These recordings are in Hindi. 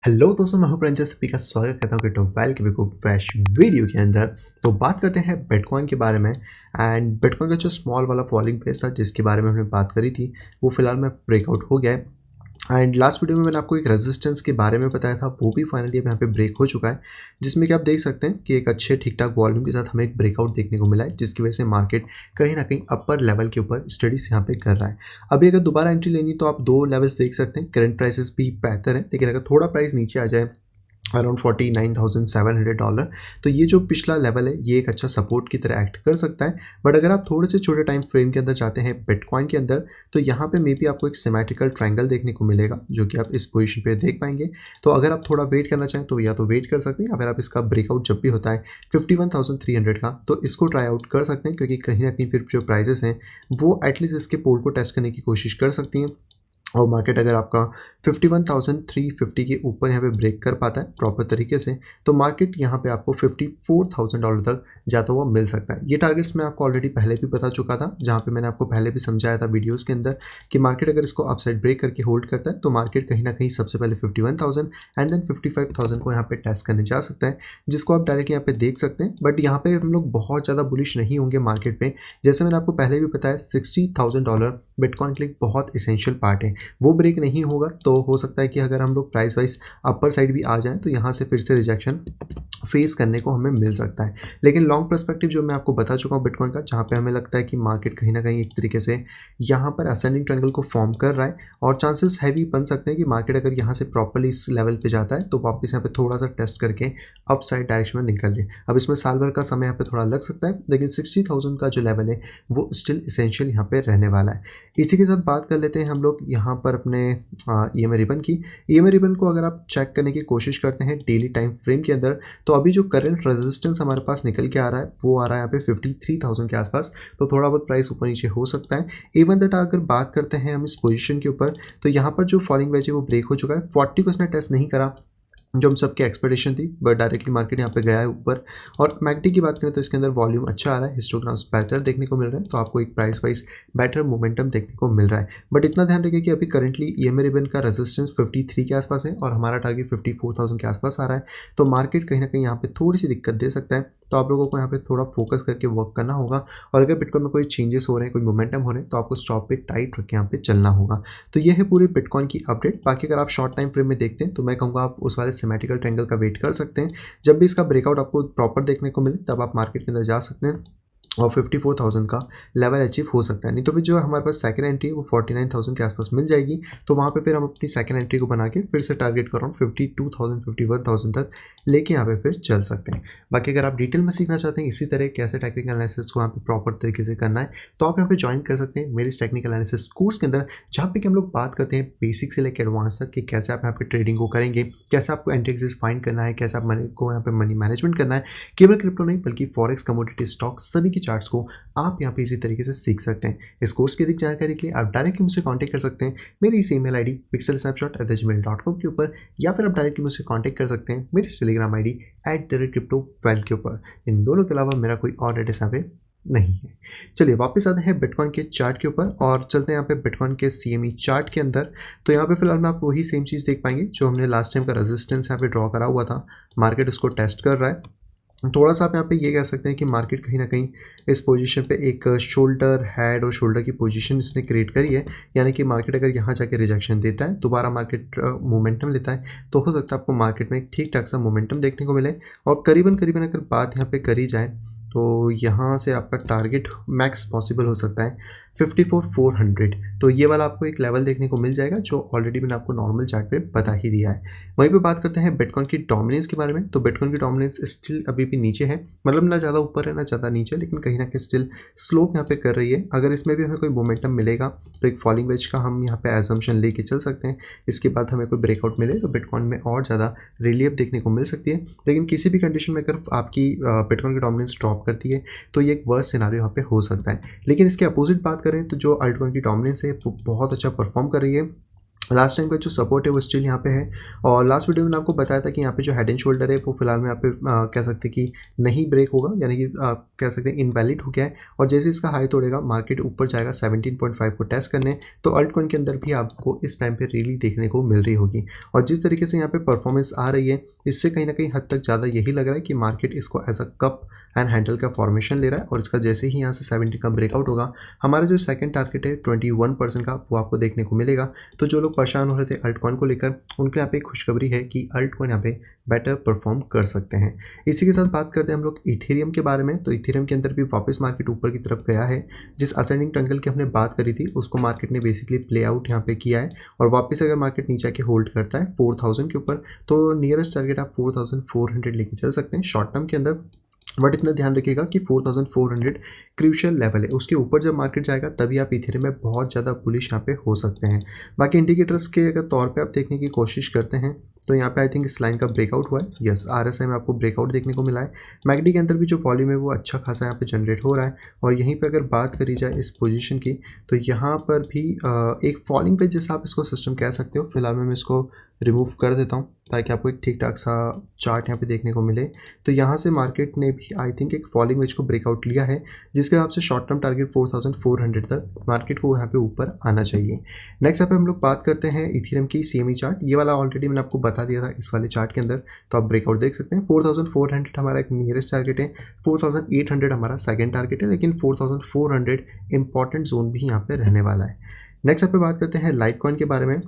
हेलो दोस्तों, मैं हूं प्रिंसेस सभी का स्वागत करता हूं कि टोवेल के बिल्कुल फ्रेश वीडियो के अंदर। तो बात करते हैं बिटकॉइन के बारे में। एंड बिटकॉइन का जो स्मॉल वाला फॉलिंग फेस था जिसके बारे में हमने बात करी थी वो फिलहाल में ब्रेकआउट हो गया है। एंड लास्ट वीडियो में मैंने आपको एक रेजिस्टेंस के बारे में बताया था, वो भी फाइनली अब यहाँ पे ब्रेक हो चुका है, जिसमें कि आप देख सकते हैं कि एक अच्छे ठीक ठाक वॉल्यूम के साथ हमें एक ब्रेकआउट देखने को मिला है, जिसकी वजह से मार्केट कहीं ना कहीं अपर लेवल के ऊपर स्टडीज यहाँ पे कर रहा है। अभी अगर दोबारा एंट्री लेनी तो आप दो लेवल्स देख सकते हैं। करंट प्राइसेस भी बेहतर है, लेकिन अगर थोड़ा प्राइस नीचे आ जाए अराउंड $49,700, तो ये जो पिछला लेवल है ये एक अच्छा सपोर्ट की तरह एक्ट कर सकता है। बट अगर आप थोड़े से छोटे टाइम फ्रेम के अंदर जाते हैं बिटकॉइन के अंदर, तो यहाँ पे मे बी आपको एक सिमेट्रिकल ट्रायंगल देखने को मिलेगा, जो कि आप इस पोजीशन पे देख पाएंगे। तो अगर आप थोड़ा वेट करना चाहें तो या तो वेट कर सकते हैं, अगर आप इसका ब्रेकआउट जब भी होता है 51,300 का, तो इसको ट्राई आउट कर सकते हैं, क्योंकि कहीं ना कहीं फिर जो प्राइजेस हैं वो एटलीस्ट इसके पोल को टेस्ट करने की कोशिश कर सकती हैं। और मार्केट अगर आपका 51,350 के ऊपर यहाँ पे ब्रेक कर पाता है प्रॉपर तरीके से, तो मार्केट यहाँ पे आपको $54,000 तक जाता हुआ मिल सकता है। ये टारगेट्स मैं आपको ऑलरेडी पहले भी बता चुका था, जहाँ पे मैंने आपको पहले भी समझाया था वीडियोस के अंदर कि मार्केट अगर इसको अपसाइड ब्रेक करके होल्ड करता है तो मार्केट कहीं ना कहीं सबसे पहले 51,000 एंड देन 55,000 को यहाँ पे टेस्ट करने जा सकता है, जिसको आप डायरेक्टली यहाँ पे देख सकते हैं। बट यहाँ पे हम लोग बहुत ज़्यादा बुलिश नहीं होंगे मार्केट पे। जैसे मैंने आपको पहले भी बताया, $60,000 बिटकॉइन के लिए बहुत इसेंशियल पार्ट है। वो ब्रेक नहीं होगा तो हो सकता है कि अगर हम लोग प्राइस वाइज अपर साइड भी आ जाएं तो यहाँ से फिर से रिजेक्शन फेस करने को हमें मिल सकता है। लेकिन लॉन्ग पर्सपेक्टिव जो मैं आपको बता चुका हूँ बिटकॉइन का, जहाँ पे हमें लगता है कि मार्केट कहीं ना कहीं एक तरीके से यहाँ पर असेंडिंग ट्रायंगल को फॉर्म कर रहा है, और चांसेस हैवी बन सकते हैं कि मार्केट अगर यहाँ से प्रॉपर्ली इस लेवल पे जाता है तो वापस यहाँ पे थोड़ा सा टेस्ट करके अप साइड डायरेक्शन में निकल जाए। अब इसमें साल भर का समय यहाँ पे थोड़ा लग सकता है, लेकिन 60,000 का जो लेवल है वो स्टिल इसेंशियल यहाँ पे रहने वाला है। इसी के साथ बात कर लेते हैं हम लोग यहाँ पर अपने EMA रिबन की। EMA रिबन को अगर आप चेक करने की कोशिश करते हैं डेली टाइम फ्रेम के अंदर, तो अभी जो करंट रेजिस्टेंस हमारे पास निकल के आ रहा है वो आ रहा है यहाँ पे 53,000 के आसपास। तो थोड़ा बहुत प्राइस ऊपर नीचे हो सकता है। इवन दैट अगर बात करते हैं हम इस पोजीशन के ऊपर, तो यहाँ पर जो फॉलिंग वेज है वो ब्रेक हो चुका है। 40 को इसने टेस्ट नहीं करा जो हम सबकी एक्सपेक्टेशन थी, बट डायरेक्टली मार्केट यहाँ पे गया है ऊपर। और मैकडी की बात करें तो इसके अंदर वॉल्यूम अच्छा आ रहा है, हिस्टोग्राम्स बेहतर देखने को मिल रहा है, तो आपको एक प्राइस वाइज बेटर मोमेंटम देखने को मिल रहा है। बट इतना ध्यान रखिए कि अभी करंटली EMA रिबन का रेजिस्टेंस 53 के आसपास है और हमारा टारगेट 54,000 के आसपास आ रहा है। तो मार्केट कहीं ना कहीं यहाँ पे थोड़ी सी दिक्कत दे सकता है, तो आप लोगों को यहाँ पे थोड़ा फोकस करके वर्क करना होगा। और अगर बिटकॉइन में कोई चेंजेस हो रहे हैं, कोई मोमेंटम हो रहे हैं, तो आपको स्टॉप पे टाइट रख के यहाँ पे चलना होगा। तो ये है पूरी बिटकॉइन की अपडेट। बाकी अगर आप शॉर्ट टाइम फ्रेम में देखते हैं तो मैं कहूँगा आप उस वाले सिमेट्रिकल ट्रायंगल का वेट कर सकते हैं। जब भी इसका ब्रेकआउट आपको प्रॉपर देखने को मिले तब आप मार्केट के अंदर जा सकते हैं और 54,000 का लेवल अचीव हो सकता है। नहीं तो फिर जो हमारे पास सेकंड एंट्री है वो 49,000 के आसपास मिल जाएगी, तो वहाँ पे फिर हम अपनी सेकंड एंट्री को बना के फिर से टारगेट कर अराउंड 52,000 51,000 तक लेके यहाँ पे फिर चल सकते हैं। बाकी अगर आप डिटेल में सीखना चाहते हैं इसी तरह कैसे टेक्निकल एनालिसिस को यहाँ पे प्रॉपर तरीके से करना है, तो आप यहाँ पे ज्वाइन कर सकते हैं मेरे इस टेक्निकल एनालिसिस कोर्स के अंदर, जहाँ पे कि हम लोग बात करते हैं बेसिक से लेकर एडवांस तक कि कैसे आप यहाँ पे ट्रेडिंग को करेंगे, कैसे आपको एंट्री एग्जिट फाइंड करना है, कैसे आप मनी को यहाँ पे मनी मैनेजमेंट करना है। केवल क्रिप्टो नहीं बल्कि फॉरेक्स, कमोडिटी, स्टॉक सभी की चार्ट्स को आप यहाँ पे इसी तरीके से सीख सकते हैं। इस कोर्स की अधिक जानकारी के लिए आप डायरेक्टली मुझसे कांटेक्ट कर सकते हैं मेरी इस ईमेल आईडी pixelsnapshot@gmail.com के ऊपर, या फिर आप डायरेक्टली मुझसे कांटेक्ट कर सकते हैं मेरी टेलीग्राम आईडी @cryptoval के ऊपर। इन दोनों के अलावा मेरा कोई और एड्रेस यहाँ पे नहीं है। चलिए वापस आते हैं बिटकॉइन के चार्ट के ऊपर और चलते हैं यहाँ पे बिटकॉइन के CME चार्ट के अंदर। तो यहाँ पे फिलहाल में आप वही सेम चीज़ देख पाएंगे जो हमने लास्ट टाइम का रेजिस्टेंस यहाँ पे ड्रॉ करा हुआ था। मार्केट उसको टेस्ट कर रहा है। थोड़ा सा आप यहाँ पे ये कह सकते हैं कि मार्केट कहीं ना कहीं इस पोजीशन पे एक शोल्डर, हेड और शोल्डर की पोजीशन इसने क्रिएट करी है। यानी कि मार्केट अगर यहाँ जाके रिजेक्शन देता है, दोबारा मार्केट मोमेंटम लेता है, तो हो सकता है आपको मार्केट में एक ठीक ठाक सा मोमेंटम देखने को मिले। और करीबन करीबन अगर बात यहाँ पे करी जाए तो यहाँ से आपका टारगेट मैक्स पॉसिबल हो सकता है 54,400। तो ये वाला आपको एक लेवल देखने को मिल जाएगा जो ऑलरेडी मैंने आपको नॉर्मल चार्ट पे बता ही दिया है। वहीं पे बात करते हैं बिटकॉइन की डोमिनेंस के बारे में। तो बिटकॉइन की डोमिनेंस स्टिल अभी भी नीचे है, मतलब ना ज़्यादा ऊपर है ना ज़्यादा नीचे, लेकिन कहीं ना कहीं स्टिल स्लोप यहाँ पे कर रही है। अगर इसमें भी हमें कोई मोमेंटम मिलेगा तो एक फॉलिंग वेज का हम यहाँ पे एजम्पशन लेके चल सकते हैं। इसके बाद हमें कोई ब्रेकआउट मिले तो बिटकॉइन में और ज़्यादा रिलीफ देखने को मिल सकती है। लेकिन किसी भी कंडीशन में अगर आपकी बिटकॉइन की डोमिनेंस ड्रॉप करती है तो ये एक वर्स्ट सिनारियो यहाँ पे हो सकता है। लेकिन इसके अपोजिट बात करें तो जो अल्टकॉइन की डोमिनेंस है वो बहुत अच्छा परफॉर्म कर रही है। लास्ट टाइम का जो सपोर्ट है वो स्टिल यहाँ पे है। और लास्ट वीडियो में मैंने आपको बताया था कि यहाँ पे जो हेड एंड शोल्डर है वो फिलहाल में यहाँ पे कह सकते हैं कि नहीं ब्रेक होगा, यानी कि कह सकते हैं इनवैलिड हो गया है। और जैसे इसका हाई तोड़ेगा मार्केट ऊपर जाएगा 17.5 को टेस्ट करने। तो अल्ट कॉइन के अंदर भी आपको इस टाइम पे रैली देखने को मिल रही होगी। और जिस तरीके से यहाँ पे परफॉर्मेंस आ रही है, इससे कहीं ना कहीं हद तक ज़्यादा यही लग रहा है कि मार्केट इसको as a cup and handle का फॉर्मेशन ले रहा है। और इसका जैसे ही यहाँ से 70 का ब्रेकआउट होगा, हमारा जो सेकंड टारगेट है 21% का, वो आपको देखने को मिलेगा। तो जो लोग परेशान हो रहे थे अल्ट कॉइन को लेकर, उनके यहाँ पे एक खुशखबरी है कि अल्ट कॉइन यहाँ पे बेटर परफॉर्म कर सकते हैं। इसी के साथ बात करते हैं हम लोग इथेरियम के बारे में। तो इथेरियम के अंदर भी वापस मार्केट ऊपर की तरफ गया है। जिस असेंडिंग ट्रायंगल की हमने बात करी थी उसको मार्केट ने बेसिकली प्ले आउट यहाँ पे किया है। और वापस अगर मार्केट नीचे आके होल्ड करता है 4000 के ऊपर, तो नियरेस्ट टारगेट आप 4400 लेके चल सकते हैं शॉर्ट टर्म के अंदर। बट इतना ध्यान रखिएगा कि 4400 क्रूशियल लेवल है, उसके ऊपर जब मार्केट जाएगा तभी आप इथेरियम में बहुत ज़्यादा बुलिश यहाँ पे हो सकते हैं। बाकी इंडिकेटर्स के अगर तौर पे आप देखने की कोशिश करते हैं तो यहाँ पे आई थिंक इस लाइन का ब्रेकआउट हुआ है। यस, आरएसआई में आपको ब्रेकआउट देखने को मिला है। मैगडी के अंदर भी जो वॉल्यूम है वो अच्छा खासा यहाँ पे जनरेट हो रहा है। और यहीं पे अगर बात करी जाए इस पोजीशन की, तो यहाँ पर भी एक फॉलिंग पे जैसा आप इसको सिस्टम कह सकते हो। फिलहाल मैं इसको रिमूव कर देता हूँ ताकि आपको एक ठीक ठाक सा चार्ट यहाँ पे देखने को मिले। तो यहाँ से मार्केट ने भी आई थिंक एक फॉलिंग वेज को ब्रेकआउट लिया है, जिसके हिसाब से शॉर्ट टर्म टारगेट 4400 तक मार्केट को यहाँ पे ऊपर आना चाहिए। नेक्स्ट यहाँ पे हम लोग बात करते हैं इथेरियम की सीएमई चार्ट। ये वाला ऑलरेडी मैंने आपको बता दिया था इस वाले चार्ट के अंदर, तो आप ब्रेकआउट देख सकते हैं। 4400 हमारा एक नियरेस्ट टारगेट है, 4800 हमारा सेकंड टारगेट है, लेकिन 4400 इंपॉर्टेंट जोन भी यहाँ पे रहने वाला है। नेक्स्ट यहाँ पे बात करते हैं लाइट कॉइन के बारे में।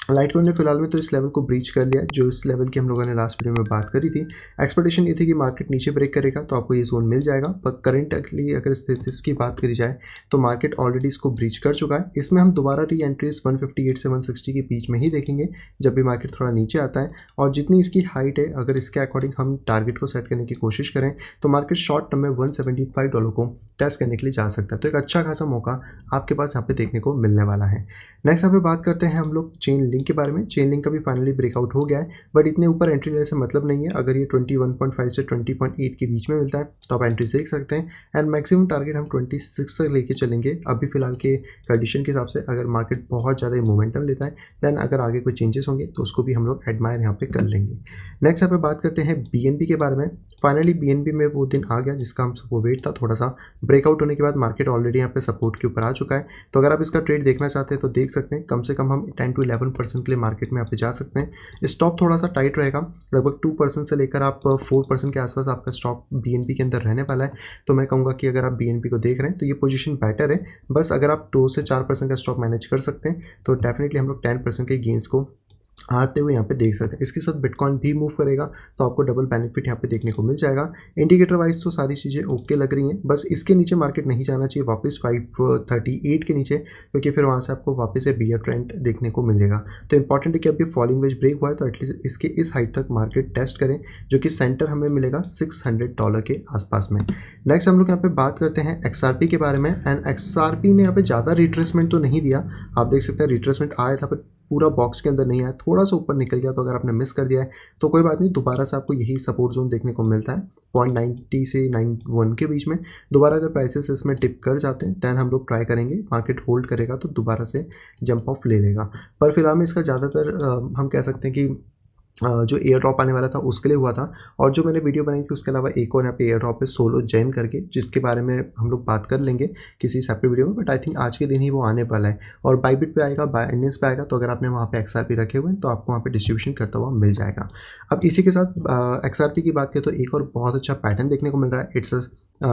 लाइट कॉइन ने फिलहाल में तो इस लेवल को ब्रीच कर लिया, जो इस लेवल की हम लोगों ने लास्ट वीडियो में बात करी थी। एक्सपेक्टेशन ये थी कि मार्केट नीचे ब्रेक करेगा तो आपको ये जोन मिल जाएगा, पर करेंटली अगर स्थिति की बात करी जाए तो मार्केट ऑलरेडी इसको ब्रीच कर चुका है। इसमें हम दोबारा री एंट्रीज 158 से 160 के बीच में ही देखेंगे जब भी मार्केट थोड़ा नीचे आता है। और जितनी इसकी हाइट है, अगर इसके अकॉर्डिंग हम टारगेट को सेट करने की कोशिश करें तो मार्केट शॉर्ट टर्म में $175 को टेस्ट करने के लिए जा सकता है। तो एक अच्छा खासा मौका आपके पास यहाँ पे देखने को मिलने वाला है। नेक्स्ट यहाँ पे बात करते हैं हम लोग चेन लिंक के बारे में। चेन लिंक का भी फाइनली ब्रेकआउट हो गया है, बट इतने ऊपर एंट्री लेने से मतलब नहीं है। अगर ये 21.5 से 20.8 के बीच में मिलता है तो आप एंट्रीज देख सकते हैं। एंड मैक्सिमम टारगेट हम 26 तक लेके चलेंगे अभी फिलहाल के कंडीशन के हिसाब से। अगर मार्केट बहुत ज़्यादा मोमेंटम लेता है देन अगर आगे कोई चेंजेस होंगे तो उसको भी हम लोग एडमायर यहाँ पे कर लेंगे। नेक्स्ट यहाँ पे बात करते हैं बीएनबी के बारे में। फाइनली बीएनबी में वो दिन आ गया जिसका हम सबको वेट था। थोड़ा सा ब्रेकआउट होने के बाद मार्केट ऑलरेडी यहाँ पे सपोर्ट के ऊपर आ चुका है। तो अगर आप इसका ट्रेड देखना चाहते हैं तो देख सकते हैं, कम से कम हम 10 to 11% के लिए मार्केट में यहाँ पे जा सकते हैं। स्टॉप थोड़ा सा टाइट रहेगा, लगभग 2% से लेकर आप 4% के आसपास आपका स्टॉप बीएनबी के अंदर रहने वाला है। तो मैं कहूँगा कि अगर आप बीएनबी को देख रहे हैं तो ये पोजीशन बेटर है। बस अगर आप 2 से 4% का स्टॉप मैनेज कर सकते हैं तो डेफिनेटली हम लोग 10% के गेंस को आते हुए यहाँ पे देख सकते हैं। इसके साथ बिटकॉइन भी मूव करेगा तो आपको डबल बेनिफिट यहाँ पे देखने को मिल जाएगा। इंडिकेटर वाइज तो सारी चीज़ें ओके लग रही हैं, बस इसके नीचे मार्केट नहीं जाना चाहिए वापस 538 के नीचे, क्योंकि फिर वहाँ से आपको वापस से बियर ट्रेंड देखने को मिलेगा। तो इंपॉर्टेंट है कि अभी फॉलिंग वेज ब्रेक हुआ है तो एटलीस्ट इसके इस हाइट तक मार्केट टेस्ट करें, जो कि सेंटर हमें मिलेगा $600 के आसपास में। नेक्स्ट हम लोग यहाँ पे बात करते हैं XRP के बारे में। एंड XRP ने यहाँ पे ज़्यादा रिट्रेसमेंट तो नहीं दिया, आप देख सकते हैं रिट्रेसमेंट आया था पर पूरा बॉक्स के अंदर नहीं आया, थोड़ा सा ऊपर निकल गया। तो अगर आपने मिस कर दिया है तो कोई बात नहीं, दोबारा से आपको यही सपोर्ट जोन देखने को मिलता है 0.90 से 91 के बीच में। दोबारा अगर प्राइसेस इसमें टिप कर जाते हैं दैन हम लोग ट्राई करेंगे, मार्केट होल्ड करेगा तो दोबारा से जंप ऑफ ले लेगा। पर फिलहाल में इसका ज़्यादातर हम कह सकते हैं कि जो एयर ड्रॉप आने वाला था उसके लिए हुआ था। और जो मैंने वीडियो बनाई थी उसके अलावा एक और यहाँ पे एयर ड्रॉप है सोलो जैन करके, जिसके बारे में हम लोग बात कर लेंगे किसी सेपरेट वीडियो में। बट आई थिंक आज के दिन ही वो आने वाला है और बाइबिट पे आएगा, बाइनेंस पे आएगा। तो अगर आपने वहाँ पे XRP रखे हुए हैं तो आपको वहाँ पे डिस्ट्रीब्यूशन करता हुआ मिल जाएगा। अब इसी के साथ XRP की बात करें तो एक और बहुत अच्छा पैटर्न देखने को मिल रहा है। It's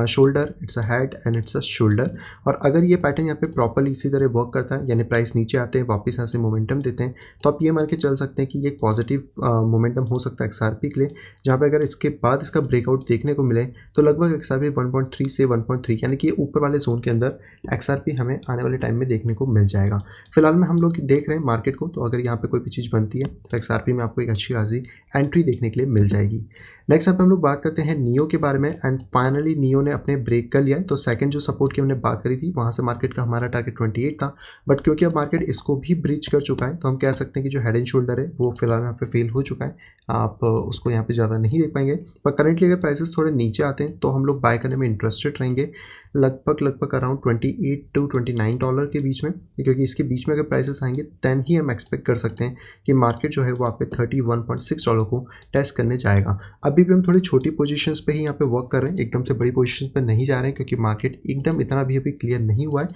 shoulder, it's a head and it's a shoulder. और अगर ये पैटर्न यहाँ पे प्रॉपर्ली इसी तरह वर्क करता है, यानी प्राइस नीचे आते हैं वापस यहाँ से मोमेंटम देते हैं, तो आप ये मान के चल सकते हैं कि ये एक पॉजिटिव मोमेंटम हो सकता है XRP के लिए। जहाँ पे अगर इसके बाद इसका ब्रेकआउट देखने को मिले तो लगभग XRP 1.3 से 1.3 यानी कि ऊपर वाले जोन के अंदर XRP हमें आने वाले टाइम में देखने को मिल जाएगा। फिलहाल में हम लोग देख रहे हैं मार्केट को, तो अगर यहाँ पे कोई भी चीज़ बनती है तो XRP में आपको एक अच्छी खासी एंट्री देखने के लिए मिल जाएगी। नेक्स्ट यहाँ पे हम लोग बात करते हैं नियो के बारे में। एंड फाइनली नियो ने अपने ब्रेक कर लिया है। तो सेकंड जो सपोर्ट की हमने बात करी थी वहाँ से मार्केट का हमारा टारगेट 28 था, बट क्योंकि अब मार्केट इसको भी ब्रीच कर चुका है तो हम कह सकते हैं कि जो हेड एंड शोल्डर है वो फिलहाल यहाँ पे फेल हो चुका है। आप उसको यहाँ पे ज़्यादा नहीं देख पाएंगे। पर करेंटली अगर प्राइसेस थोड़े नीचे आते हैं तो हम लोग बाय करने में इंटरेस्टेड रहेंगे। लगभग अराउंड $28 to $29 के बीच में, क्योंकि इसके बीच में अगर प्राइसेस आएंगे दैन ही हम एक्सपेक्ट कर सकते हैं कि मार्केट जो है वो आप पे $31.6 को टेस्ट करने जाएगा। अभी भी हम थोड़ी छोटी पोजीशंस पे ही यहाँ पे वर्क कर रहे हैं, एकदम से बड़ी पोजीशंस पे नहीं जा रहे हैं, क्योंकि मार्केट एकदम इतना भी अभी क्लियर नहीं हुआ है।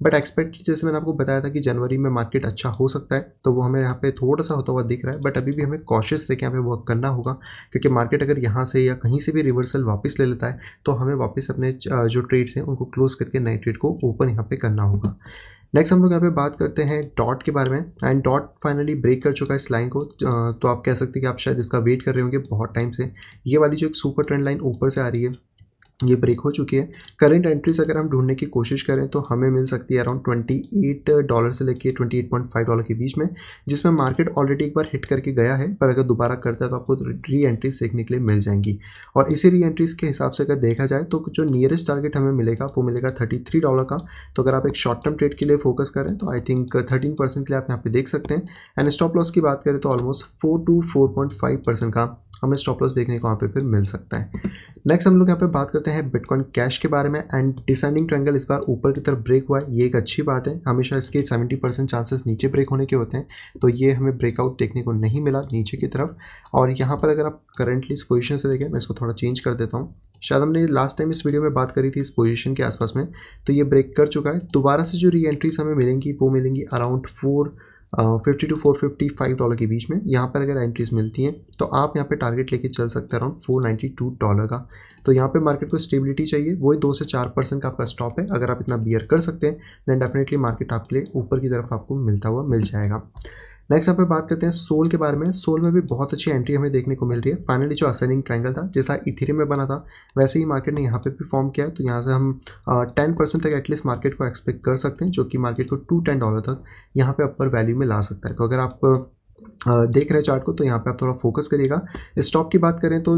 बट एक्सपेक्ट जैसे मैंने आपको बताया था कि जनवरी में मार्केट अच्छा हो सकता है, तो वो हमें यहाँ पे थोड़ा सा होता हुआ दिख रहा है। बट अभी भी हमें कॉशियस रह के यहाँ पे वर्क करना होगा, क्योंकि मार्केट अगर यहाँ से या कहीं से भी रिवर्सल वापस ले लेता है तो हमें वापस अपने जो ट्रेड्स हैं उनको क्लोज करके नए ट्रेड को ओपन यहाँ पे करना होगा। नेक्स्ट हम लोग यहाँ पे बात करते हैं डॉट के बारे में। एंड डॉट फाइनली ब्रेक कर चुका है इस लाइन को, तो आप कह सकते हैं कि आप शायद इसका वेट कर रहे होंगे बहुत टाइम से। ये वाली जो एक सुपर ट्रेंड लाइन ऊपर से आ रही है ये ब्रेक हो चुकी है। करंट एंट्रीज अगर हम ढूंढने की कोशिश करें तो हमें मिल सकती है अराउंड $28 से लेके $28.5 के बीच में, जिसमें मार्केट ऑलरेडी एक बार हिट करके गया है। पर अगर दोबारा करता है तो आपको री एंट्रीज देखने के लिए मिल जाएंगी। और इसी री एंट्रीज के हिसाब से अगर देखा जाए तो जो नियरेस्ट टारगेट हमें मिलेगा वो मिलेगा $33 का। तो अगर आप एक शॉर्ट टर्म ट्रेड के लिए फोकस करें तो आई थिंक 13% के लिए आप यहाँ पे देख सकते हैं। एंड स्टॉप लॉस की बात करें तो ऑलमोस्ट 4 to 4.5% का हमें स्टॉप लॉस देखने को यहाँ पे फिर मिल सकता है। नेक्स्ट हम लोग यहाँ पे बात करते हैं बिटकॉइन कैश के बारे में। एंड डिसेंडिंग ट्रायंगल इस बार ऊपर की तरफ ब्रेक हुआ है, ये एक अच्छी बात है। हमेशा इसके 70% चांसेस नीचे ब्रेक होने के होते हैं, तो ये हमें ब्रेकआउट देखने को नहीं मिला नीचे की तरफ। और यहाँ पर अगर आप करंटली इस पोजीशन से देखें, मैं इसको थोड़ा चेंज कर देता हूँ। शायद हमने लास्ट टाइम इस वीडियो में बात करी थी इस पोजीशन के आसपास में, तो ये ब्रेक कर चुका है। दोबारा से जो री एंट्रीज हमें मिलेंगी वो मिलेंगी अराउंड $450 to $455 के बीच में। यहाँ पर अगर एंट्रीज मिलती हैं तो आप यहाँ पे टारगेट लेके चल सकते हैं अराउंड $492 का। तो यहाँ पे मार्केट को स्टेबिलिटी चाहिए, वही 2 से 4% का आपका स्टॉप है। अगर आप इतना बियर कर सकते हैं देन डेफिनेटली मार्केट आपके लिए ऊपर की तरफ आपको मिलता हुआ मिल जाएगा। नेक्स्ट यहाँ पे बात करते हैं सोल के बारे में। सोल में भी बहुत अच्छी एंट्री हमें देखने को मिल रही है। फाइनली जो असेंडिंग ट्रायंगल था जैसा इथेरियम में बना था वैसे ही मार्केट ने यहाँ पे भी फॉर्म किया है। तो यहाँ से हम 10% तक एटलीस्ट मार्केट को एक्सपेक्ट कर सकते हैं, जो कि मार्केट को $210 तक यहाँ पे अपर वैल्यू में ला सकता है। तो अगर आप देख रहे हैं चार्ट को तो यहाँ पे आप थोड़ा फोकस करिएगा। स्टॉप की बात करें तो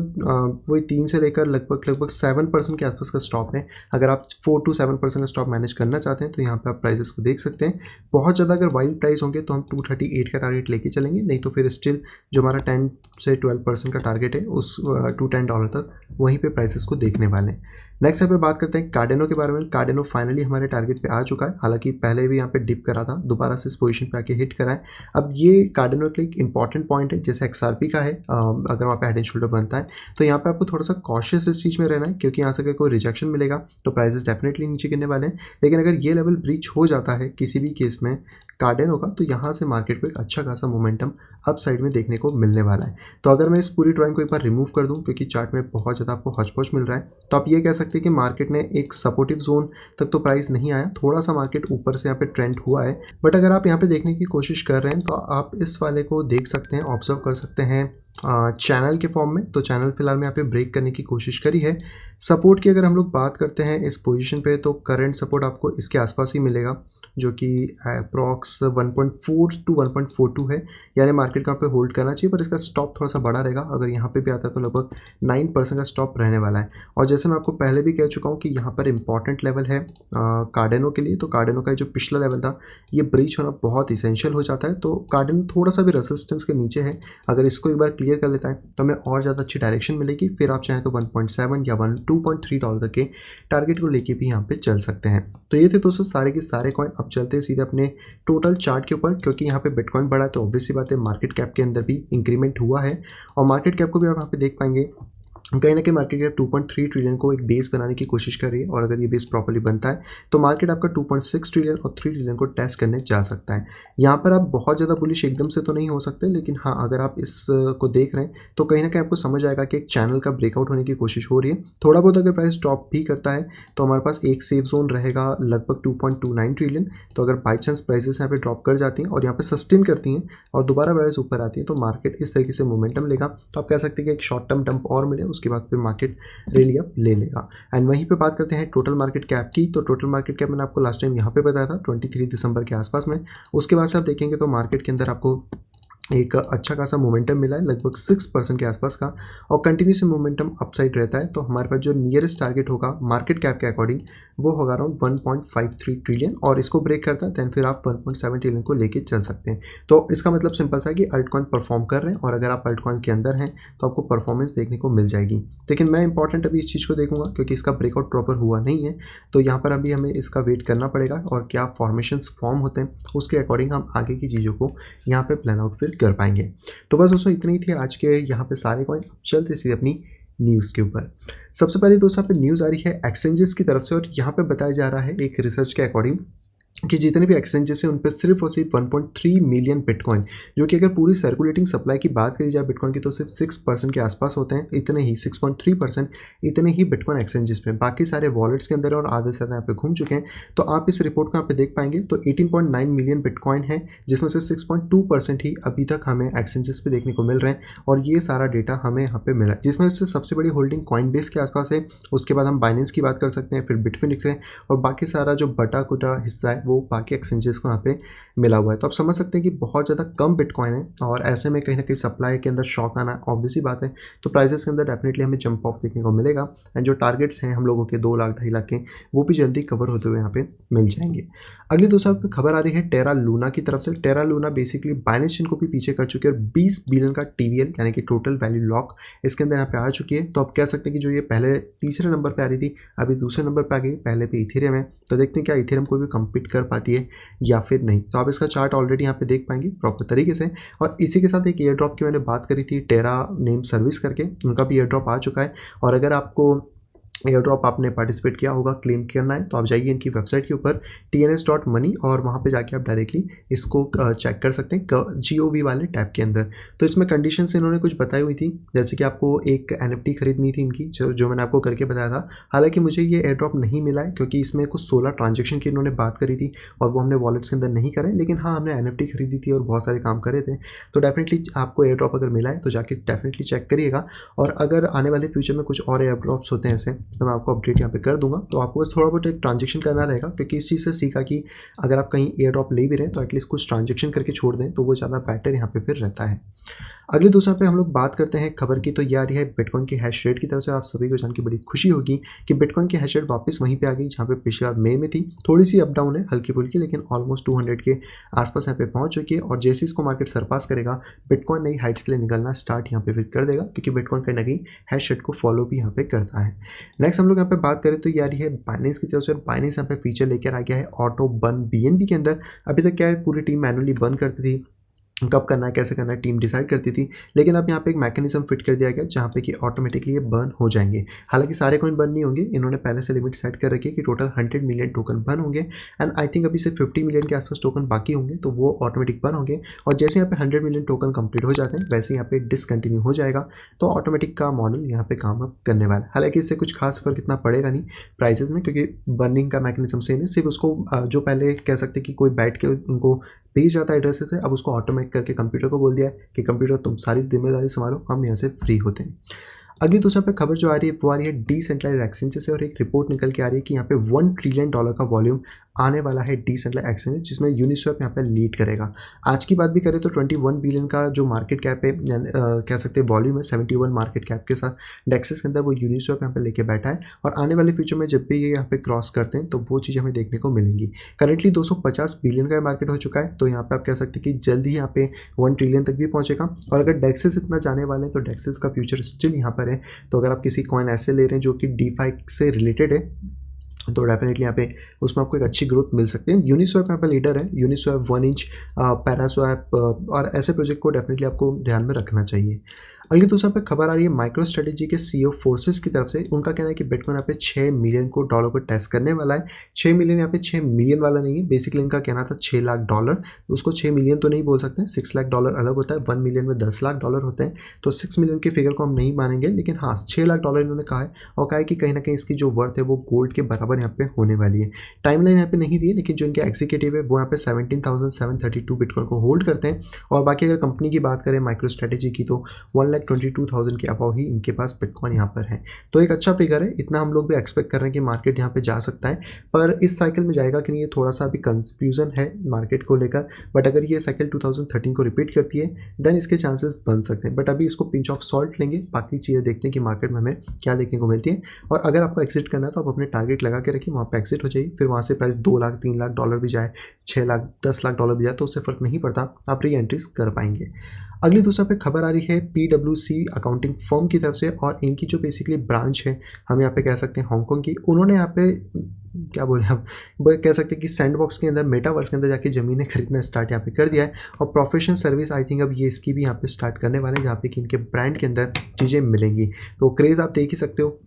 वही 3 से लेकर लगभग 7% के आसपास का स्टॉप है। अगर आप 4 to 7% का स्टॉप मैनेज करना चाहते हैं तो यहाँ पे आप प्राइसेस को देख सकते हैं। बहुत ज़्यादा अगर वाइल्ड प्राइस होंगे तो हम 238 का टारगेट लेके चलेंगे, नहीं तो फिर स्टिल जो हमारा 10 से 12% का टारगेट है उस $210 तक वहीं पे प्राइसेस को देखने वाले हैं। नेक्स्ट यहाँ पे बात करते हैं कार्डेनो के बारे में। कार्डेनो फाइनली हमारे टारगेट पे आ चुका है, हालांकि पहले भी यहाँ पे डिप करा था, दोबारा से इस पोजीशन पे आके हिट करा है। अब ये कार्डेनो के लिए एक इंपॉर्टेंट पॉइंट है, जैसे XRP का है। अगर वहाँ पे हेड एंड शोल्डर बनता है तो यहाँ पे आपको थोड़ा सा कॉशियस इस चीज़ में रहना है, क्योंकि यहाँ से अगर कोई रिजेक्शन मिलेगा तो प्राइसेस डेफिनेटली नीचे गिरने वाले हैं। लेकिन अगर ये लेवल ब्रीच हो जाता है किसी भी केस में कार्डेनो का, तो यहाँ से मार्केट को एक अच्छा खासा मोमेंटम अप साइड में देखने को मिलने वाला है। तो अगर मैं इस पूरी ड्राइंग को एक बार रिमूव कर दूँ, क्योंकि चार्ट में बहुत ज़्यादा आपको हौच-पौच मिल रहा है, तो आप ये कह सकते हैं कि मार्केट ने एक सपोर्टिव जोन तक तो प्राइस नहीं आया, थोड़ा सा मार्केट ऊपर से यहाँ पे ट्रेंड हुआ है। बट अगर आप यहाँ पे देखने की कोशिश कर रहे हैं तो आप इस वाले को देख सकते हैं, ऑब्जर्व कर सकते हैं चैनल के फॉर्म में। तो चैनल फिलहाल में यहाँ पे ब्रेक करने की कोशिश करी है। सपोर्ट की अगर हम लोग बात करते हैं इस पोजीशन पे तो करंट सपोर्ट आपको इसके आसपास ही मिलेगा, जो कि अप्रॉक्स 1.4 to 1.42 है, यानी मार्केट को यहाँ पे होल्ड करना चाहिए। पर इसका स्टॉप थोड़ा सा बड़ा रहेगा, अगर यहाँ पे भी आता है तो लगभग 9% का स्टॉप रहने वाला है। और जैसे मैं आपको पहले भी कह चुका हूँ कि यहाँ पर इंपॉर्टेंट लेवल है कार्डेनो के लिए। तो कार्डेनो का जो पिछला लेवल था ये ब्रीच होना बहुत इसेंशियल हो जाता है। तो कार्डेनो थोड़ा सा भी रेसिस्टेंस के नीचे है, अगर इसको एक बार क्लियर कर लेता है तो हमें और ज़्यादा अच्छी डायरेक्शन मिलेगी। फिर आप चाहें तो 1.7 या $2.3 तक के टारगेट को लेके भी यहाँ पे चल सकते हैं। तो ये थे दोस्तों सारे के सारे कॉइन। अब चलते हैं सीधे अपने टोटल चार्ट के ऊपर, क्योंकि यहाँ पे बिटकॉइन बढ़ा है तो ऑब्वियस सी बात है मार्केट कैप के अंदर भी इंक्रीमेंट हुआ है। और मार्केट कैप को भी आप यहाँ पे देख पाएंगे कहीं ना कहीं मार्केट कैप 2.3 ट्रिलियन को एक बेस बनाने की कोशिश कर रही है। और अगर ये बेस प्रॉपर्ली बनता है तो मार्केट आपका 2.6 ट्रिलियन और 3 ट्रिलियन को टेस्ट करने जा सकता है। यहाँ पर आप बहुत ज़्यादा बुलिश एकदम से तो नहीं हो सकते, लेकिन हाँ अगर आप इस को देख रहे हैं तो कहीं ना कहीं आपको समझ आएगा कि एक चैनल का ब्रेकआउट होने की कोशिश हो रही है। थोड़ा बहुत अगर प्राइस ड्रॉप भी करता है तो हमारे पास एक सेफ जोन रहेगा लगभग 2.29 ट्रिलियन। तो अगर बाई चांस प्राइसेस यहाँ पे ड्रॉप कर जाती हैं और यहाँ पे सस्टेन करती हैं और दोबारा प्राइस ऊपर आती है तो मार्केट इस तरीके से मोमेंटम लेगा। तो आप कह सकते हैं कि एक शॉर्ट टर्म डंप और मिले, उसके बाद फिर मार्केट रैली अप ले लेगा। एंड वहीं पे बात करते हैं टोटल मार्केट कैप की। तो टोटल मार्केट कैप मैंने आपको लास्ट टाइम यहाँ पे बताया था 23 दिसंबर के आसपास में। उसके बाद से आप देखेंगे तो मार्केट के अंदर आपको एक अच्छा खासा मोमेंटम मिला है लगभग 6% के आसपास का, और कंटिन्यूस मोमेंटम अपसाइड रहता है। तो हमारे पास जो नियरेस्ट टारगेट होगा मार्केट कैप के अकॉर्डिंग वो होगा अराउंड 1.53 ट्रिलियन, और इसको ब्रेक करता है दैन फिर आप 1.7 ट्रिलियन को लेके चल सकते हैं। तो इसका मतलब सिंपल सा है कि अल्टकॉइन परफॉर्म कर रहे हैं, और अगर आप अल्टकॉइन के अंदर हैं तो आपको परफॉर्मेंस देखने को मिल जाएगी। लेकिन मैं इंपॉर्टेंट अभी इस चीज़ को देखूंगा क्योंकि इसका ब्रेकआउट प्रॉपर हुआ नहीं है, तो यहाँ पर अभी हमें इसका वेट करना पड़ेगा, और क्या फॉर्मेशंस फॉर्म होते हैं उसके अकॉर्डिंग हम आगे की चीज़ों को यहाँ पे प्लान आउट फिर कर पाएंगे। तो बस दोस्तों इतनी ही थी आज के यहाँ पे सारे कॉइन। चलते सीधे अपनी न्यूज़ के ऊपर। सबसे पहले दोस्तों यहाँ पे न्यूज़ आ रही है एक्सचेंजेस की तरफ से, और यहाँ पे बताया जा रहा है एक रिसर्च के अकॉर्डिंग कि जितने भी एक्सचेंजेस हैं उन पर सिर्फ और सिर्फ 1.3 मिलियन बिटकॉइन, जो कि अगर पूरी सर्कुलेटिंग सप्लाई की बात करी जाए बिटकॉइन की तो सिर्फ 6% के आसपास होते हैं। इतने ही 6.3% इतने ही बिटकॉइन एक्सचेंजेस पे, बाकी सारे वॉलेट्स के अंदर और आधे से ज़्यादा यहाँ पे घूम चुके हैं। तो आप इस रिपोर्ट को यहाँ पे देख पाएंगे तो 18.9 मिलियन बिटकॉइन है, जिसमें से 6.2% ही अभी तक हमें एक्सचेंजेस पे देखने को मिल रहे हैं, और ये सारा डेटा हमें यहाँ पे मिला है, जिसमें से सबसे बड़ी होल्डिंग कॉइनबेस के आसपास है। उसके बाद हम बाइनेंस की बात कर सकते हैं, फिर बिटफिनिक्स है, और बाकी सारा जो बटा कुटा हिस्सा है वो बाकी एक्सचेंजेस को यहाँ पे मिला हुआ है। तो आप समझ सकते हैं कि बहुत ज़्यादा कम बिटकॉइन है, और ऐसे में कहीं ना कहीं सप्लाई के अंदर शॉक आना ऑब्वियस ही बात है। तो प्राइसेस के अंदर डेफिनेटली हमें जंप ऑफ देखने को मिलेगा, एंड जो टारगेट्स हैं हम लोगों के 2 लाख 2.5 लाख के, वो भी जल्दी कवर होते हुए यहाँ पे मिल जाएंगे। अगली दोस्तों पे खबर आ रही है टेरा लूना की तरफ से। Terra Luna basically Binance chain को भी पीछे कर चुकी है, और 20 बिलियन का टीवीएल यानी कि टोटल वैल्यू लॉक इसके अंदर यहाँ पे आ चुकी है। तो आप कह सकते हैं कि जो ये पहले तीसरे नंबर पे आ रही थी अभी दूसरे नंबर पे आ गई, पहले पे इथेरियम है। तो देखते हैं क्या इथेरियम को भी कम्पीट कर पाती है या फिर नहीं। तो आप इसका चार्ट ऑलरेडी यहाँ पे देख पाएंगे प्रॉपर तरीके से। और इसी के साथ एक एयर ड्रॉप की मैंने बात करी थी टेरा नेम सर्विस करके, उनका भी एयर ड्रॉप आ चुका है। और अगर आपको एयर ड्रॉप आपने पार्टिसिपेट किया होगा, क्लेम करना है, तो आप जाइए इनकी वेबसाइट के ऊपर tns.money, और वहाँ पे जाके आप डायरेक्टली इसको चेक कर सकते हैं GOV वाले टैब के अंदर। तो इसमें कंडीशंस इन्होंने कुछ बताई हुई थी, जैसे कि आपको एक NFT खरीदनी थी इनकी, जो मैंने आपको करके बताया था। हालांकि मुझे ये एयर ड्रॉप नहीं मिला है क्योंकि इसमें कुछ 16 ट्रांजेक्शन की इन्होंने बात करी थी, और वो हमने वॉलेट्स के अंदर नहीं करे। लेकिन हाँ, हमने NFT खरीदी थी और बहुत सारे काम करे थे। तो डेफिनेटली आपको एयर ड्रॉप अगर मिला है तो जाके डेफिनेटली चेक करिएगा। और अगर आने वाले फ्यूचर में कुछ और एयर ड्रॉप्स होते हैं ऐसे, तो मैं आपको अपडेट यहाँ पे कर दूंगा। तो आपको बस थोड़ा बहुत एक ट्रांजेक्शन करना रहेगा, क्योंकि इस चीज़ से सीखा कि अगर आप कहीं एयर ड्रॉप ले भी रहे हैं तो एटलीस्ट कुछ ट्रांजेक्शन करके छोड़ दें, तो वो ज़्यादा बेटर यहाँ पे फिर रहता है। अगले दूसरा पे हम लोग बात करते हैं खबर की, तो ये आ रही है बिटकॉइन की हैश रेट की तरफ से। आप सभी को जान के बड़ी खुशी होगी कि बिटकॉइन की हैश रेट वापस वहीं पे आ गई जहाँ पे पिछले बार मई में थी। थोड़ी सी अप डाउन है हल्की फुल्की, लेकिन ऑलमोस्ट 200 के आसपास यहाँ पे पहुंच चुकी है। और जैसे इसको मार्केट सरपास करेगा, बिटकॉइन नई हाइट्स के लिए निकलना स्टार्ट यहाँ पे फिर कर देगा, क्योंकि बिटकॉइन कहीं ना कहीं हैश रेट को फॉलो भी यहाँ पे करता है। नेक्स्ट हम लोग यहाँ पे बात करें तो ये आ रही है बाइनेंस की तरफ से। बाइनेंस यहाँ पे फीचर लेकर आ गया है ऑटो बर्न BNB के अंदर। अभी तक क्या है, पूरी टीम मैनुअली बर्न करती थी, कब करना है कैसे करना है टीम डिसाइड करती थी। लेकिन अब यहाँ पे एक मैकेनिज्म फिट कर दिया गया जहाँ पे कि ऑटोमेटिकली ये बर्न हो जाएंगे। हालांकि सारे कॉइन बर्न नहीं होंगे, इन्होंने पहले से लिमिट सेट कर रखी है कि टोटल 100 मिलियन टोकन बर्न होंगे, एंड आई थिंक अभी से 50 मिलियन के आसपास टोकन बाकी होंगे, तो वो ऑटोमेटिक बर्न होंगे। और जैसे यहाँ पे 100 मिलियन टोकन कंप्लीट हो जाते हैं वैसे यहाँ पे डिसकंटिन्यू हो जाएगा। तो ऑटोमेटिक का मॉडल यहाँ पे काम अब करने वाला है। हालांकि इससे कुछ खास फर्क इतना पड़ेगा नहीं प्राइसेस में, क्योंकि बर्निंग का मैकेनिज्म सेम है। सिर्फ उसको जो पहले कह सकते कि कोई बैठ के उनको भेज जाता है एड्रेस से, अब उसको ऑटोमेट करके कंप्यूटर को बोल दिया है कि कंप्यूटर तुम सारी जिम्मेदारी संभालो, हम यहाँ से फ्री होते हैं। अगली दूसरा पे खबर जो आ रही है वो आ रही है डिसेंट्रलाइज एक्सचेंज से, और एक रिपोर्ट निकल के आ रही है कि यहाँ पे $1 ट्रिलियन का वॉल्यूम आने वाला है डिसेंट्रलाइज एक्सचेंज, जिसमें यूनिस्वैप यहाँ पे लीड करेगा। आज की बात भी करें तो 21 बिलियन का जो मार्केट कैप है, कह सकते हैं वॉल्यूम है, 71 मार्केट कैप के साथ डेक्सेस के अंदर वो यूनिस्वैप यहाँ पे लेके बैठा है। और आने वाले फ्यूचर में जब भी ये यहाँ पे क्रॉस करते हैं तो वो चीज़ हमें देखने को मिलेंगी। करेंटली 250 बिलियन का मार्केट हो चुका है, तो यहाँ पे आप कह सकते हैं कि जल्द ही यहाँ पे 1 ट्रिलियन तक भी पहुँचेगा। और अगर डेक्सेस इतना जाने वाले हैं तो डेक्सेस का फ्यूचर स्टिल यहाँ पर है। तो अगर आप किसी कॉइन ऐसे ले रहे हैं जो कि DeFi से रिलेटेड है, तो डेफिनेटली यहाँ पे उसमें आपको एक अच्छी ग्रोथ मिल सकती है। यूनिस्वैप यहाँ पे लीडर है, यूनिस्वैप 1 इंच, पैरास्वैप और ऐसे प्रोजेक्ट को डेफिनेटली आपको ध्यान में रखना चाहिए। अगली दूसरा पे खबर आ रही है माइक्रो स्ट्रेटेजी के CEO फोर्सेस की तरफ से। उनका कहना है कि बिटकॉइन यहाँ पे 6 मिलियन डॉलर को टेस्ट करने वाला है। 6 मिलियन यहाँ पे 6 मिलियन वाला नहीं है, बेसिकली इनका कहना था $6 लाख। उसको 6 मिलियन तो नहीं बोल सकते, $6 लाख अलग होता है, 1 मिलियन में $10 लाख होते हैं। तो 6 मिलियन की फिगर को हम नहीं मानेंगे, लेकिन हाँ $6 लाख इन्होंने कहा है। और कहा है कि कहीं ना कहीं इसकी जो वर्थ है वो गोल्ड के बराबर यहाँ पे होने वाली है। टाइमलाइन यहाँ पे नहीं दी है, लेकिन जो इनके एग्जीक्यूटिव है वो यहाँ पे 17,732 बिटकॉइन को होल्ड करते हैं। और बाकी अगर कंपनी की बात करें माइक्रो स्ट्रेटेजी की, तो 1 1,22,000 के अबाव ही इनके पास बिटकॉइन यहाँ पर है। तो एक अच्छा फिगर है, इतना हम लोग भी एक्सपेक्ट कर रहे हैं कि मार्केट यहाँ पे जा सकता है, पर इस साइकिल में जाएगा कि नहीं ये थोड़ा सा अभी कंफ्यूजन है मार्केट को लेकर। बट अगर ये साइकिल 2013 को रिपीट करती है देन इसके चांसेस बन सकते हैं। बट अभी इसको पिंच ऑफ सॉल्ट लेंगे, बाकी चीज़ें देखते हैं कि मार्केट में हमें क्या देखने को मिलती है। और अगर आपको एक्सिट करना है तो आप अपने टारगेट लगा के रखिए, वहाँ पर एक्सिट हो जाइए। फिर वहाँ से प्राइस 2 लाख 3 लाख डॉलर भी जाए, 6 लाख 10 लाख डॉलर भी जाए तो उससे फ़र्क नहीं पड़ता, आप री एंट्रीज कर पाएंगे। अगली दूसरा पे खबर आ रही है PwC अकाउंटिंग फर्म की तरफ से, और इनकी जो बेसिकली ब्रांच है हम यहाँ पे कह सकते हैं हांगकांग की, उन्होंने यहाँ पे क्या बोले हम कह सकते हैं कि सैंडबॉक्स के अंदर मेटावर्स के अंदर जाके ज़मीनें खरीदना स्टार्ट यहाँ पे कर दिया है। और प्रोफेशनल सर्विस आई थिंक अब ये इसकी भी यहाँ पे स्टार्ट करने वाले हैं, जहाँ पे कि इनके ब्रांड के अंदर चीज़ें मिलेंगी। तो क्रेज़ आप देख ही सकते हो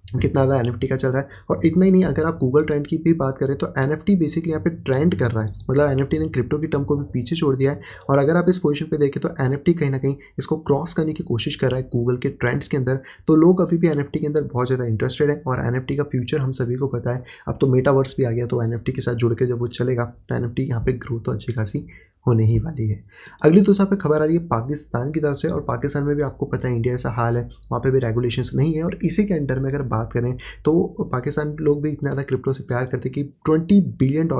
कितना ज़्यादा NFT का चल रहा है। और इतना ही नहीं, अगर आप गूगल ट्रेंड की भी बात करें तो NFT बेसिकली यहाँ पे ट्रेंड कर रहा है, मतलब NFT ने क्रिप्टो की टर्म को भी पीछे छोड़ दिया है। और अगर आप इस पोजीशन पे देखें तो NFT कहीं ना कहीं इसको क्रॉस करने की कोशिश कर रहा है गूगल के ट्रेंड्स के अंदर। तो लोग अभी भी NFT के अंदर बहुत ज़्यादा इंटरेस्टेड है, और NFT का फ्यूचर हम सभी को पता है। अब तो मेटावर्स भी आ गया, तो NFT के साथ जुड़ के जब वो चलेगा तो NFT यहाँ पे ग्रोथ तो अच्छी खासी होने ही वाली है। अगली दूसरा पे खबर आ रही है पाकिस्तान की तरफ से, और पाकिस्तान में भी आपको पता है इंडिया ऐसा हाल है, वहाँ पे भी रेगुलेशंस नहीं है। और इसी के अंडर में अगर बात करें तो पाकिस्तान लोग भी इतना ज़्यादा क्रिप्टो से प्यार करते कि $20 बिलियन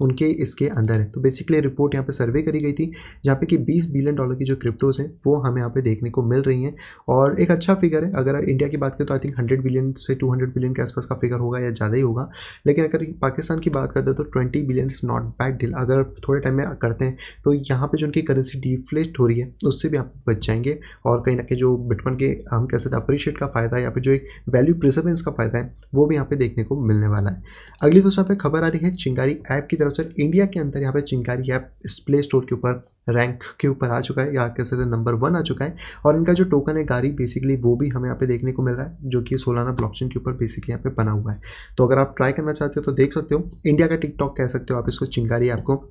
उनके इसके अंदर है। तो बेसिकली रिपोर्ट यहाँ पे सर्वे करी गई थी, जहाँ पे कि $20 बिलियन की जो क्रिप्टोज हैं वो हमें यहाँ पे देखने को मिल रही हैं, और एक अच्छा फिगर है। अगर इंडिया की बात करें तो आई थिंक 100 बिलियन से 200 बिलियन के आसपास का फिगर होगा या ज़्यादा ही होगा। लेकिन अगर पाकिस्तान की बात करते हैं तो 20 billion is not bad deal. अगर थोड़े टाइम में करते हैं तो यहाँ पे जो उनकी करेंसी डिफ्लेट हो रही है उससे भी आप बच जाएंगे, और कहीं ना कहीं जो बिटकॉइन के हम कह सकते हैं अप्रिशिएट का फायदा है, या फिर जो एक वैल्यू प्रिजर्वेंस का फायदा है वो भी यहाँ पे देखने को मिलने वाला है। अगली दूसरा पे खबर आ रही है चिंगारी ऐप की तरफ से। इंडिया के अंदर यहाँ पे चिंगारी ऐप प्ले स्टोर के ऊपर रैंक के ऊपर आ चुका है, या कह सकते हैं नंबर 1 आ चुका है। और इनका जो टोकन है गारी बेसिकली वो भी हमें यहाँ पे देखने को मिल रहा है, जो कि सोलाना ब्लॉकचेन के ऊपर बेसिकली यहाँ पे बना हुआ है। तो अगर आप ट्राई करना चाहते हो तो देख सकते हो, इंडिया का टिकटॉक कह सकते हो आप इसको, चिंगारी ऐप को,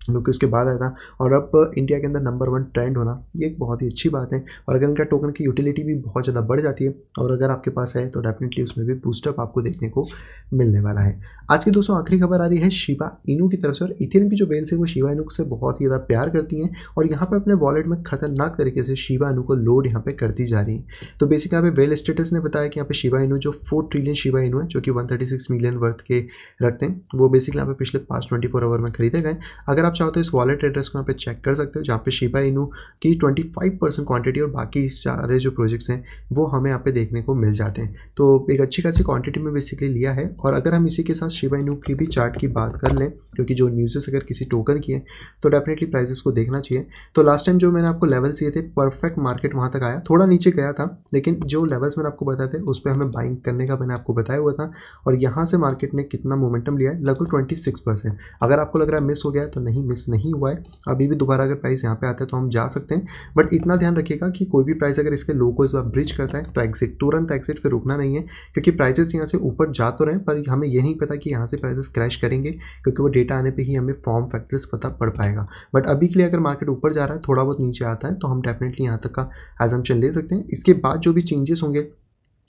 क्योंकि उसके बाद आया था। और अब इंडिया के अंदर नंबर 1 ट्रेंड होना ये एक बहुत ही अच्छी बात है। और अगर इनका टोकन की यूटिलिटी भी बहुत ज़्यादा बढ़ जाती है, और अगर आपके पास है तो डेफिनेटली उसमें भी बूस्टअप आपको देखने को मिलने वाला है। आज की दोस्तों आखिरी खबर आ रही है शिबा इनू की तरफ से, और इथेरियम की जो वेल्स है वो शिबा इनू से बहुत ही ज़्यादा प्यार करती हैं, और यहाँ पर अपने वॉलेट में खतरनाक तरीके से शिबा इनू को लोड यहाँ पे करती जा रही है। तो बेसिकली यहाँ पे वेल स्टेटस ने बताया कि यहाँ पे शिबा इनू जो 4 ट्रिलियन शिबा इनू है, जो कि 136 मिलियन वर्थ के रखते हैं, वो बेसिकली यहाँ पे पिछले पास्ट 24 आवर में खरीदे गए। अगर आप चाहो तो इस वॉलेट एड्रेस को यहाँ पे चेक कर सकते हो, जहाँ पे शिबा इनू की 25% क्वांटिटी और बाकी सारे जो प्रोजेक्ट्स हैं वो हमें यहाँ पे देखने को मिल जाते हैं। तो एक अच्छी खासी क्वांटिटी में बेसिकली लिया है। और अगर हम इसी के साथ शिबा इनू की भी चार्ट की बात कर लें, क्योंकि जो न्यूज़ेस अगर किसी टोकन की है तो डेफिनेटली प्राइसेस को देखना चाहिए। तो लास्ट टाइम जो मैंने आपको लेवल्स दिए थे परफेक्ट मार्केट वहाँ तक आया, थोड़ा नीचे गया था, लेकिन जो लेवल्स मैंने आपको बताए थे उस पर हमें बाइंग करने का मैंने आपको बताया हुआ था। और यहाँ से मार्केट ने कितना मोमेंटम लिया है, लगभग 26%। अगर आपको लग रहा है मिस हो गया है तो नहीं, मिस नहीं हुआ है। अभी भी दोबारा अगर प्राइस यहाँ पे आता है तो हम जा सकते हैं, बट इतना ध्यान रखिएगा कि कोई भी प्राइस अगर इसके लो को इस बार ब्रिज करता है तो एग्जिट, तुरंत एग्जिट, फिर रुकना नहीं है। क्योंकि प्राइसेस यहाँ से ऊपर जा तो रहे हैं, पर हमें ये नहीं पता कि यहाँ से प्राइसेस क्रैश करेंगे, क्योंकि वो डेटा आने पे ही हमें फॉर्म फैक्टर्स पता पड़ पाएगा। बट अभी के लिए अगर मार्केट ऊपर जा रहा है, थोड़ा बहुत नीचे आता है, तो हम डेफिनेटली यहाँ तक का एजम्पशन ले सकते हैं। इसके बाद जो भी चेंजेस होंगे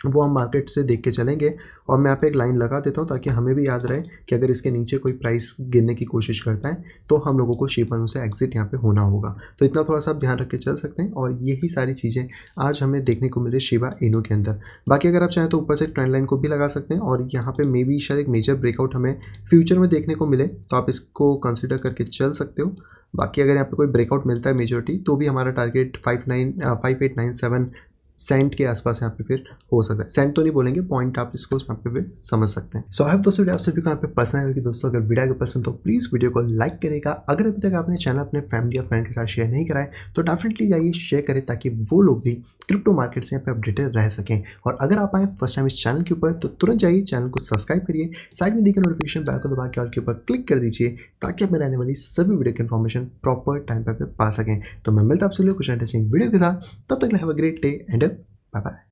वो हम मार्केट से देख के चलेंगे। और मैं यहाँ पे एक लाइन लगा देता हूँ ताकि हमें भी याद रहे कि अगर इसके नीचे कोई प्राइस गिरने की कोशिश करता है तो हम लोगों को शिबा इनू से एग्जिट यहाँ पे होना होगा। तो इतना थोड़ा सा आप ध्यान रख के चल सकते हैं, और यही सारी चीज़ें आज हमें देखने को मिल रही शिबा इनू के अंदर। बाकी अगर आप चाहें तो ऊपर से ट्रेंड लाइन को भी लगा सकते हैं, और यहाँ पे मे बी शायद एक मेजर ब्रेकआउट हमें फ्यूचर में देखने को मिले, तो आप इसको कंसिडर करके चल सकते हो। बाकी अगर यहाँ पे कोई ब्रेकआउट मिलता है मेजोरिटी, तो भी हमारा टारगेट 5897 सेंट के आसपास यहाँ पे फिर हो सकता है। सेंट तो नहीं बोलेंगे, पॉइंट आप इसको यहाँ पे फिर समझ सकते हैं। सो आई होप दोस्तों वीडियो आप सभी को यहाँ पे पसंद आएगी। दोस्तों अगर वीडियो को पसंद तो प्लीज़ वीडियो को लाइक करेगा। अगर अभी तक आपने चैनल अपने फैमिली और फ्रेंड के साथ शेयर नहीं कराए तो डेफिनेटली जाइए शेयर करें, ताकि वो लोग भी क्रिप्टो मार्केट से यहाँ पे अपडेटेड रह सकें। और अगर आप आए फर्स्ट टाइम इस चैनल के ऊपर तो तुरंत जाइए चैनल को सब्सक्राइब करिए, साइड में दिखे नोटिफिकेशन बेल को दबा के ऑल के ऊपर क्लिक कर दीजिए, ताकि आप मेरे आने वाली सभी वीडियो की इन्फॉर्मेशन प्रॉपर टाइम पर पा सकें। तो मैं मिलता हूं आप सभी कुछ इंटरेस्टिंग वीडियो के साथ, तब तक have a great day and bye bye.